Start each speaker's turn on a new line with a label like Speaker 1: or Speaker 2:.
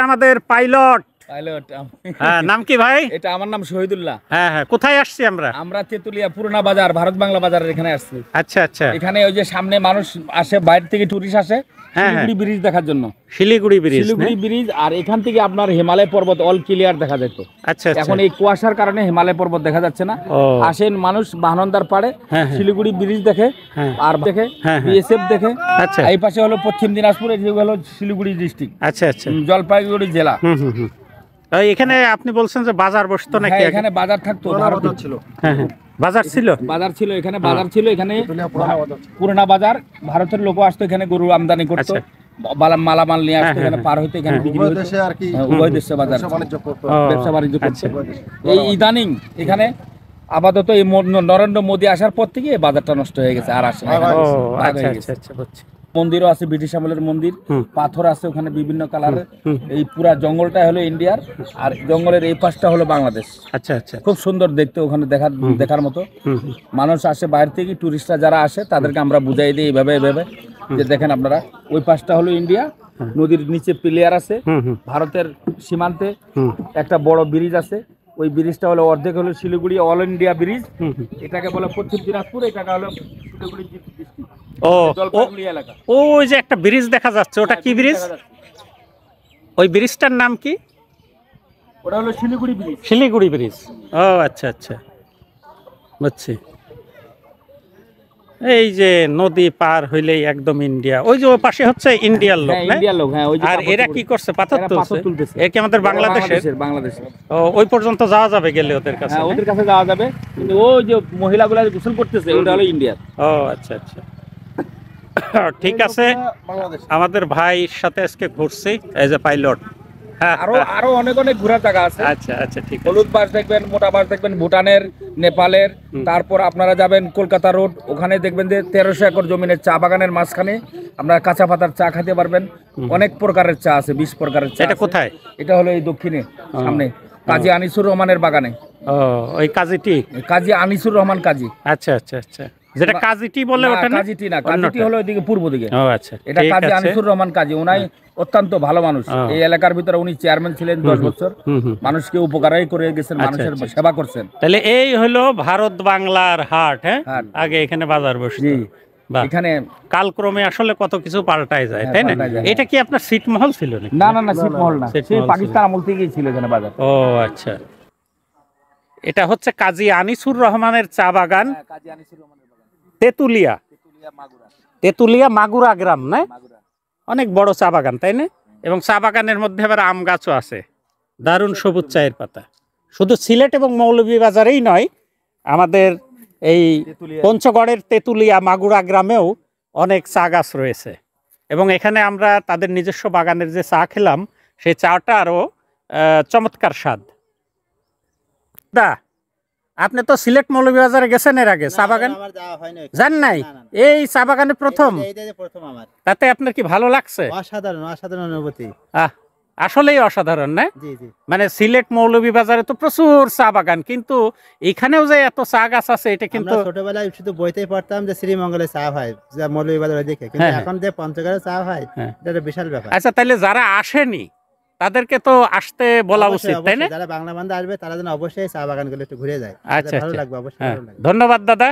Speaker 1: আমাদের pilot
Speaker 2: pilot
Speaker 1: হ্যাঁ, নাম কি ভাই?
Speaker 2: এটা আমার নাম শহীদুল্লাহ।
Speaker 1: হ্যাঁ হ্যাঁ, কোথায় আসছি আমরা?
Speaker 2: আমরা তেতুলিয়া পুরোনা বাজার, ভারত বাংলা বাজারের এখানে আসছি।
Speaker 1: আচ্ছা আচ্ছা,
Speaker 2: এখানে ওই যে সামনে মানুষ আসে, বাইরে থেকে টুরিস্ট আসে শিলিগুড়ি ব্রিজ দেখার জন্য।
Speaker 1: শিলিগুড়ি ব্রিজ,
Speaker 2: শিলিগুড়ি ব্রিজ, আর এখান থেকে আপনার হিমালয় পর্বত অল ক্লিয়ার দেখা যেত।
Speaker 1: আচ্ছা আচ্ছা,
Speaker 2: এখন এই কুয়াশার কারণে হিমালয় পর্বত দেখা যাচ্ছে না। আসেন মানুষ বাহনন্দার পাড়ে শিলিগুড়ি ব্রিজ দেখে, আর দেখে বিএসএফ দেখে।
Speaker 1: আচ্ছা,
Speaker 2: এই পাশে হলো পশ্চিম দিনাজপুর, এই হলো শিলিগুড়ি ডিস্ট্রিক্ট,
Speaker 1: আচ্ছা আচ্ছা,
Speaker 2: জলপাইগুড়ি জেলা।
Speaker 1: এখানে আপনি বলছেন যে বাজার বসতো নাকি?
Speaker 2: এখানে বাজার থাকতো, ভারতের ছিল।
Speaker 1: হ্যাঁ হ্যাঁ, বাজার ছিল,
Speaker 2: বাজার ছিল এখানে, বাজার ছিল এখানে পুরোনা বাজার। ভারতের লোক আসতো এখানে, গরু আমদানি করতো, মালামাল নিয়ে আসতো এখানে, পার হইতো এখানে বিক্রি হতো। উভয় দেশে বাজার, ব্যবসা বাণিজ্য করছে। এই ইদানিং এখানে আপাতত এই নরেন্দ্র মোদী আসার পর থেকে এই বাজারটা নষ্ট হয়ে গেছে, আর আসে না। মন্দিরও আছে, ব্রিটিশ আমলের মন্দির, পাথর আছে ওখানে বিভিন্ন কালারের। এই পুরা জঙ্গলটা হলো ইন্ডিয়ার, আর জঙ্গলের এই পাশটা হলো বাংলাদেশ। আচ্ছা আচ্ছা, খুব সুন্দর দেখতে, ওখানে দেখার মতো। মানুষ আসে বাইরে থেকে, টুরিস্টরা যারা আসে তাদেরকে আমরা বুঝাই দিই এইভাবে এইভাবে, যে দেখেন আপনারা ওই পাশটা হলো ইন্ডিয়া, নদীর নিচে প্লেয়ার আছে, ভারতের সীমান্তে একটা বড় ব্রিজ আছে। ওই ব্রিজটা হলো অর্ধেক হলো শিলিগুড়ি অল ইন্ডিয়া ব্রিজ, এটাকে বলে পশ্চিম দিনাজপুর, এটাকে হলো শিলিগুড়ি ডিস্ট্রিক্ট।
Speaker 1: ওই যে একটা ব্রিজ দেখা যাচ্ছে, ওটা কি ব্রিজ? ওই ব্রিজটার নাম কি?
Speaker 2: ওটা হলো শিলিগুড়ি ব্রিজ।
Speaker 1: শিলিগুড়ি ব্রিজ, ও আচ্ছা আচ্ছা, বুঝছি। এই যে নদী পার হইলেই একদম ইন্ডিয়া। ওই যে ওই পাশে হচ্ছে ইন্ডিয়ার লোক,
Speaker 2: ইন্ডিয়ার লোক। হ্যাঁ,
Speaker 1: আর এরা কি করছে? পাথর তুলতেছে। এ কি আমাদের বাংলাদেশের? ওই পর্যন্ত যাওয়া যাবে গেলে ওদের কাছে?
Speaker 2: হ্যাঁ, ওদের কাছে যাওয়া যাবে, কিন্তু ওই যে মহিলাগুলা গোসল করতেছে ওটা হলো ইন্ডিয়ার।
Speaker 1: ও আচ্ছা আচ্ছা, ঠিক আছে। আমাদের ভাইয়ের সাথে আজকে ঘুরছি, এই যে পাইলট।
Speaker 2: আরো অনেক অনেক ঘোরার জায়গা আছে।
Speaker 1: আচ্ছা আচ্ছা, ঠিক আছে।
Speaker 2: হলুদ বাস দেখবেন, মোটা বাস দেখবেন, ভুটানের, নেপালের। তারপর আপনারা যাবেন কলকাতা রোড, ওখানে দেখবেন যে 1300 একর জমিনের চা বাগানের মাঝখানে আপনারা কাঁচা পাতার চা খেতে পারবেন। অনেক প্রকারের চা আছে, 20 প্রকারের চা।
Speaker 1: এটা কোথায়?
Speaker 2: এটা হলো এই দক্ষিণে সামনে কাজী আনিসুর রহমানের বাগানে।
Speaker 1: ওই কাজীটি,
Speaker 2: কাজী আনিসুর রহমান কাজী।
Speaker 1: আচ্ছা আচ্ছা আচ্ছা, যেটা কাজীটি বলে ওটা না?
Speaker 2: কাজীটি না, কাজীটি হলো এদিকে পূর্ব দিকে।
Speaker 1: ও আচ্ছা,
Speaker 2: এটা কাজী আনিসুর রহমান কাজী। উনি অত্যন্ত ভালো মানুষ। এই এলাকার ভিতরে উনি চেয়ারম্যান ছিলেন 10 বছর, মানুষকে উপকারই করে গেছেন, মানুষের সেবা করছেন।
Speaker 1: তাহলে এই হলো ভারত বাংলার হাট। হ্যাঁ, আগে এখানে বাজার বসতো। এখানে কালক্রমে আসলে কত কিছু পাল্টায় যায়, তাই না? এটা কি আপনার ছিটমহল ছিল নাকি?
Speaker 2: না না না, ছিটমহল না, সেই পাকিস্তান আমল থেকেই ছিল এখানে বাজার।
Speaker 1: ও আচ্ছা, এটা হচ্ছে কাজী আনিসুর রহমানের চা বাগান, তেতুলিয়া, তেতুলিয়া মাগুরা গ্রাম, না? অনেক বড় চা বাগান, তাই না? এবং চা বাগানের মধ্যে আবার আম গাছও আছে, দারুণ সবুজ চায়ের পাতা। শুধু সিলেট এবং মৌলভীবাজারেই নয়, আমাদের এই পঞ্চগড়ের তেতুলিয়া মাগুরা গ্রামেও অনেক চা গাছ রয়েছে। এবং এখানে আমরা তাদের নিজস্ব বাগানের যে চা খেলাম, সেই চাটা আরও চমৎকার স্বাদ। দা, আপনি তো সিলেট মৌলভীবাজারে গেছেন এর আগে? চা বাগান জান নাই? এই চা বাগানে প্রথম? তাতে আপনার কি ভালো লাগছে?
Speaker 3: অসাধারণ, অসাধারণ অনুভূতি।
Speaker 1: আসলেই অসাধারণ, না? মানে সিলেট মৌলভীবাজারে তো প্রচুর চা বাগান, কিন্তু এখানেও যে এত চা গাছ আছে, এটা কিন্তু
Speaker 3: ছোটবেলায় শুধু বইতেই পড়তাম যে শ্রীমঙ্গলে চা হয়, যা মৌলভীবাজারে দেখে, কিন্তু এখন যে পঞ্চগড়ে চা হয়, এটা বিশাল ব্যাপার।
Speaker 1: আচ্ছা, তাহলে যারা আসেনি তাদেরকে তো আসতে বলা উচিত, তাই না?
Speaker 3: যারা বাংলা বান্ধব আসবে তারা যেন অবশ্যই চা বাগানগুলো একটু ঘুরে যায়।
Speaker 1: আচ্ছা,
Speaker 3: ভালো লাগবে, অবশ্যই ভালো লাগবে।
Speaker 1: ধন্যবাদ দাদা।